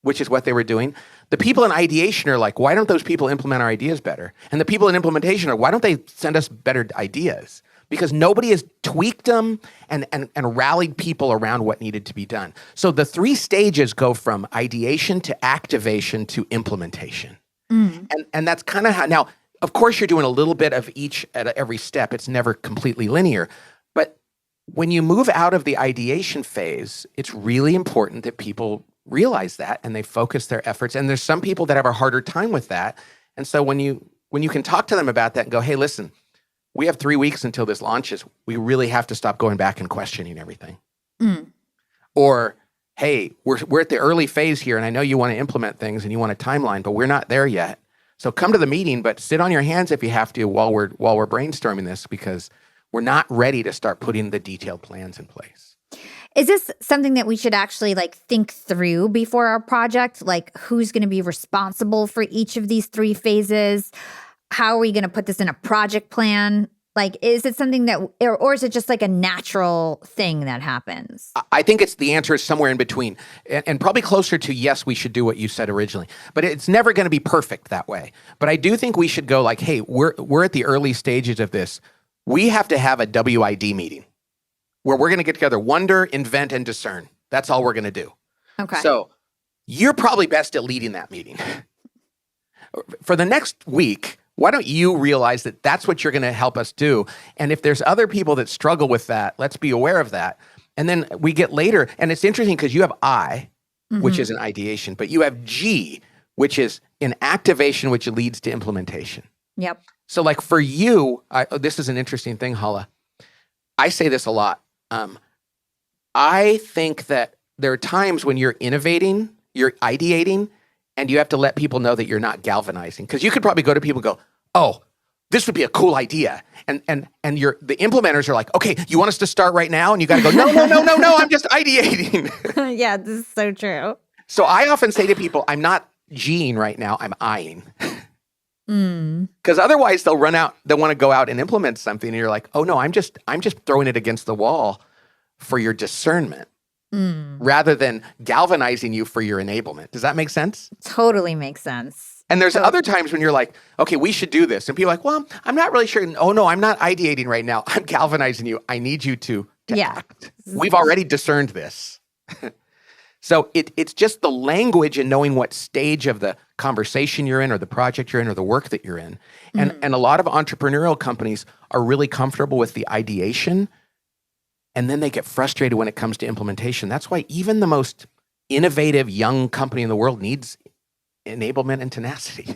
which is what they were doing, the people in ideation are like, why don't those people implement our ideas better? And the people in implementation are, why don't they send us better ideas? Because nobody has tweaked them and rallied people around what needed to be done. So the 3 stages go from ideation to activation to implementation. And that's kind of how, now, of course, you're doing a little bit of each at every step. It's never completely linear. But when you move out of the ideation phase, it's really important that people realize that and they focus their efforts. And there's some people that have a harder time with that. And so when you can talk to them about that and go, hey, listen, we have 3 weeks until this launches. We really have to stop going back and questioning everything. Or, hey, we're at the early phase here, and I know you want to implement things and you want a timeline, but we're not there yet. So come to the meeting, but sit on your hands if you have to while we're brainstorming this, because we're not ready to start putting the detailed plans in place. Is this something that we should actually like think through before our project? Like, who's going to be responsible for each of these 3 phases? How are we going to put this in a project plan? Like, is it something that, or is it just like a natural thing that happens? I think the answer is somewhere in between, and probably closer to yes, we should do what you said originally, but it's never going to be perfect that way. But I do think we should go like, hey, we're at the early stages of this. We have to have a WID meeting where we're going to get together, wonder, invent, and discern. That's all we're going to do. Okay. So you're probably best at leading that meeting. For the next week, why don't you realize that that's what you're going to help us do? And if there's other people that struggle with that, let's be aware of that. And then we get later, and it's interesting because you have I, which is an ideation, but you have G, which is an activation, which leads to implementation. Yep. So like for you, this is an interesting thing, Hala. I say this a lot. I think that there are times when you're innovating, you're ideating, and you have to let people know that you're not galvanizing. Because you could probably go to people and go, oh, this would be a cool idea. And the implementers are like, okay, you want us to start right now? And you got to go, no, I'm just ideating. Yeah, this is so true. So I often say to people, I'm not G'ing right now, I'm eyeing. Because otherwise they'll want to go out and implement something. And you're like, oh no, I'm just throwing it against the wall for your discernment rather than galvanizing you for your enablement. Does that make sense? Totally makes sense. And there's other times when you're like, okay, we should do this. And people are like, well, I'm not really sure. Oh no, I'm not ideating right now. I'm galvanizing you. I need you to act. We've already discerned this. So it's just the language and knowing what stage of the conversation you're in or the project you're in or the work that you're in. And a lot of entrepreneurial companies are really comfortable with the ideation, and then they get frustrated when it comes to implementation. That's why even the most innovative young company in the world needs enablement and tenacity.